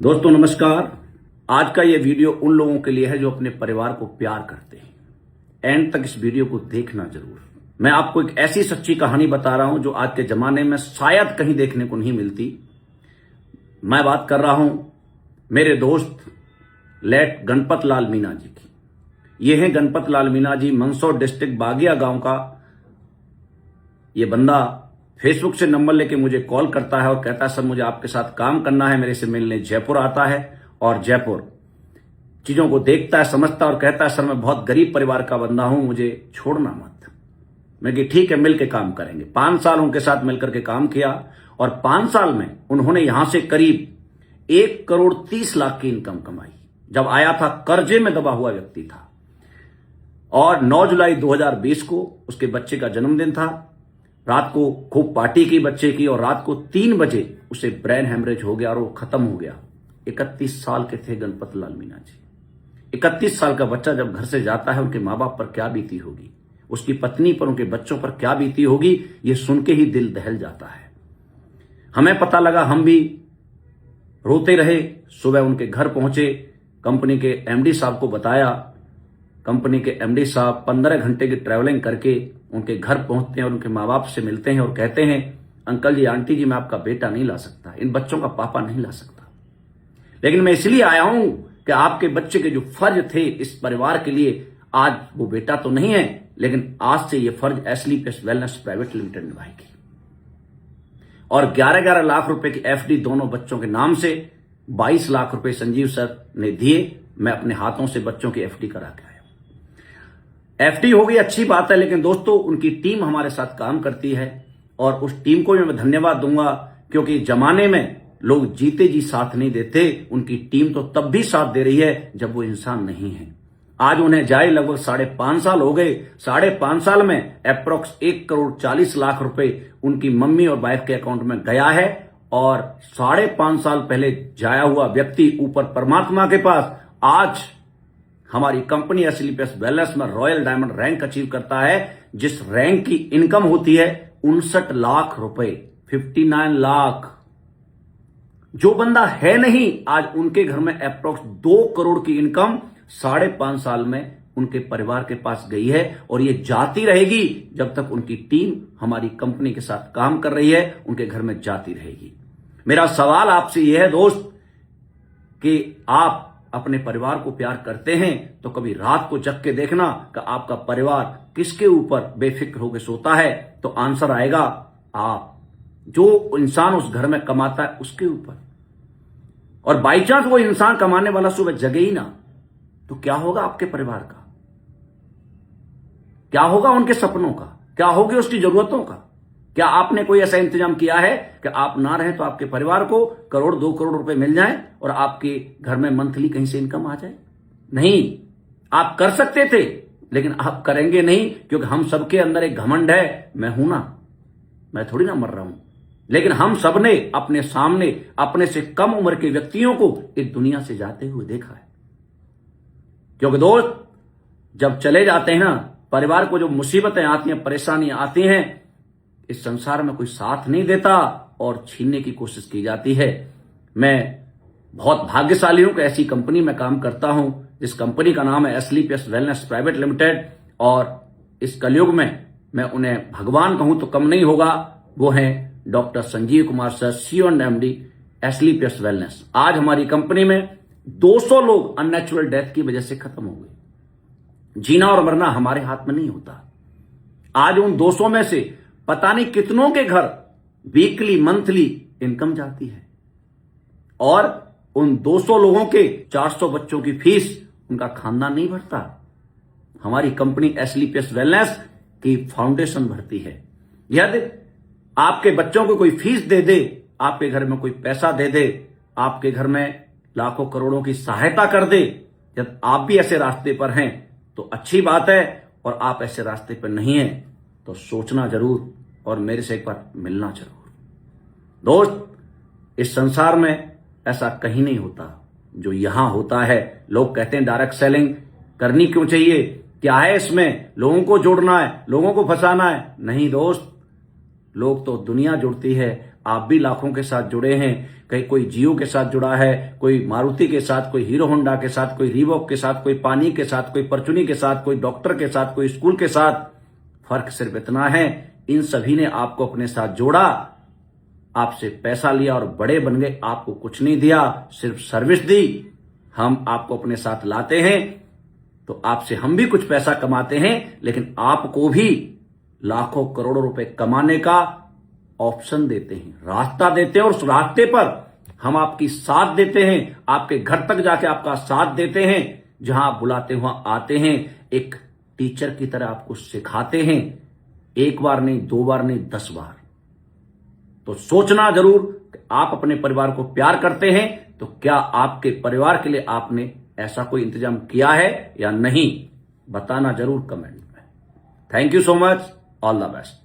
दोस्तों नमस्कार। आज का ये वीडियो उन लोगों के लिए है जो अपने परिवार को प्यार करते हैं। एंड तक इस वीडियो को देखना जरूर। मैं आपको एक ऐसी सच्ची कहानी बता रहा हूं जो आज के जमाने में शायद कहीं देखने को नहीं मिलती। मैं बात कर रहा हूं मेरे दोस्त लेट गणपत लाल मीणा जी की। ये हैं गणपत लाल मीणा जी, मंदसौर डिस्ट्रिक्ट बागिया गांव का ये बंदा फेसबुक से नंबर लेके मुझे कॉल करता है और कहता है सर मुझे आपके साथ काम करना है। मेरे से मिलने जयपुर आता है और जयपुर चीजों को देखता है, समझता है और कहता है सर मैं बहुत गरीब परिवार का बंदा हूं, मुझे छोड़ना मत। मैं कि ठीक है, मिलकर काम करेंगे। 5 साल उनके साथ मिलकर के काम किया और 5 साल में उन्होंने यहां से करीब 1,30,00,000 की इनकम कमाई। जब आया था कर्जे में दबा हुआ व्यक्ति था और 9 जुलाई 2020 को उसके बच्चे का जन्मदिन था। रात को खूब पार्टी की बच्चे की और रात को 3 बजे उसे ब्रेन हेमरेज हो गया और वो खत्म हो गया। 31 साल के थे गणपत लाल मीणा जी। 31 साल का बच्चा जब घर से जाता है उनके माँ बाप पर क्या बीती होगी, उसकी पत्नी पर, उनके बच्चों पर क्या बीती होगी, ये सुन के ही दिल दहल जाता है। हमें पता लगा, हम भी रोते रहे। सुबह उनके घर पहुंचे, कंपनी के एमडी साहब को बताया। कंपनी के एमडी साहब 15 घंटे की ट्रैवलिंग करके उनके घर पहुंचते हैं और उनके माँ बाप से मिलते हैं और कहते हैं अंकल जी, आंटी जी, मैं आपका बेटा नहीं ला सकता, इन बच्चों का पापा नहीं ला सकता, लेकिन मैं इसलिए आया हूं कि आपके बच्चे के जो फर्ज थे इस परिवार के लिए, आज वो बेटा तो नहीं है लेकिन आज से ये फर्ज एसलीपीएस वेलनेस प्राइवेट लिमिटेड निभाएगी। और 11-11 लाख रुपए की एफडी दोनों बच्चों के नाम से 22 लाख रुपए संजीव सर ने दिए। मैं अपने हाथों से बच्चों की एफडी करा के आया। एफडी हो गई, अच्छी बात है, लेकिन दोस्तों उनकी टीम हमारे साथ काम करती है और उस टीम को भी मैं धन्यवाद दूंगा, क्योंकि जमाने में लोग जीते जी साथ नहीं देते। उनकी टीम तो तब भी साथ दे रही है जब वो इंसान नहीं है। आज उन्हें जाए लगभग 5.5 साल हो गए। 5.5 साल में अप्रोक्स 1,40,00,000 रुपए उनकी मम्मी और वाइफ के अकाउंट में गया है और 5.5 साल पहले जाया हुआ व्यक्ति ऊपर परमात्मा के पास आज हमारी कंपनी एसलीपीएस वेलनेस में रॉयल डायमंड रैंक अचीव करता है, जिस रैंक की इनकम होती है 59 लाख रुपए, 59 लाख। जो बंदा है नहीं, आज उनके घर में अप्रोक्स 2 करोड़ की इनकम 5.5 साल में उनके परिवार के पास गई है और ये जाती रहेगी जब तक उनकी टीम हमारी कंपनी के साथ काम कर रही है, उनके घर में जाती रहेगी। मेरा सवाल आपसे यह है दोस्त कि आप अपने परिवार को प्यार करते हैं तो कभी रात को जग के देखना कि आपका परिवार किसके ऊपर बेफिक्र होकर सोता है, तो आंसर आएगा आप, जो इंसान उस घर में कमाता है उसके ऊपर। और बाई चांस वो इंसान कमाने वाला सुबह जगे ही ना, तो क्या होगा आपके परिवार का, क्या होगा उनके सपनों का, क्या होगी उसकी जरूरतों का। क्या आपने कोई ऐसा इंतजाम किया है कि आप ना रहें तो आपके परिवार को 1-2 करोड़ रुपए मिल जाएं और आपके घर में मंथली कहीं से इनकम आ जाए? नहीं, आप कर सकते थे लेकिन आप करेंगे नहीं, क्योंकि हम सबके अंदर एक घमंड है, मैं हूं ना, मैं थोड़ी ना मर रहा हूं। लेकिन हम सबने अपने सामने अपने से कम उम्र के व्यक्तियों को इस दुनिया से जाते हुए देखा है। क्योंकि दोस्त जब चले जाते हैं ना, परिवार को जो मुसीबतें आती हैं, परेशानियां आती हैं, इस संसार में कोई साथ नहीं देता और छीनने की कोशिश की जाती है। मैं बहुत भाग्यशाली हूं कि ऐसी कंपनी में काम करता हूं, जिस कंपनी का नाम है एसलीपीएस वेलनेस प्राइवेट लिमिटेड। और इस कलयुग में मैं उन्हें भगवान कहूं तो कम नहीं होगा। वो हैं doctor Sanjeev Kumar sir, CEO and MD SLPS wellness. आज हमारी कंपनी में 200 लोग अननेचुरल डेथ की वजह से खत्म हो गए। जीना और मरना हमारे हाथ में नहीं होता। आज उन 200 में से पता नहीं कितनों के घर वीकली, मंथली इनकम जाती है और उन 200 लोगों के 400 बच्चों की फीस उनका खानदान नहीं भरता। हमारी कंपनी एसलीपीएस वेलनेस की फाउंडेशन भरती है। यदि आपके बच्चों को कोई फीस दे दे, आपके घर में कोई पैसा दे दे, आपके घर में लाखों करोड़ों की सहायता कर दे, जब आप भी ऐसे रास्ते पर हैं तो अच्छी बात है, और आप ऐसे रास्ते पर नहीं हैं तो सोचना जरूर और मेरे से एक बार मिलना जरूर। दोस्त, इस संसार में ऐसा कहीं नहीं होता जो यहां होता है। लोग कहते हैं डायरेक्ट सेलिंग करनी क्यों चाहिए, क्या है इसमें, लोगों को जोड़ना है, लोगों को फंसाना है। नहीं दोस्त, लोग तो दुनिया जुड़ती है, आप भी लाखों के साथ जुड़े हैं। कहीं कोई जियो के साथ जुड़ा है, कोई मारुति के साथ, कोई हीरो होंडा के साथ, कोई रीवॉक के साथ, कोई पानी के साथ, कोई परचुनी के साथ, कोई डॉक्टर के साथ, कोई स्कूल के साथ। फर्क सिर्फ इतना है, इन सभी ने आपको अपने साथ जोड़ा, आपसे पैसा लिया और बड़े बन गए। आपको कुछ नहीं दिया, सिर्फ सर्विस दी। हम आपको अपने साथ लाते हैं तो आपसे हम भी कुछ पैसा कमाते हैं, लेकिन आपको भी लाखों करोड़ों रुपए कमाने का ऑप्शन देते हैं, रास्ता देते हैं। और उस रास्ते पर हम आपकी साथ देते हैं, आपके घर तक जाके आपका साथ देते हैं। जहां आप बुलाते हुआ आते हैं, एक टीचर की तरह आपको सिखाते हैं, एक बार नहीं, 2 बार नहीं, 10 बार। तो सोचना जरूर कि आप अपने परिवार को प्यार करते हैं तो क्या आपके परिवार के लिए आपने ऐसा कोई इंतजाम किया है या नहीं, बताना जरूर कमेंट में। Thank you so much, all the best.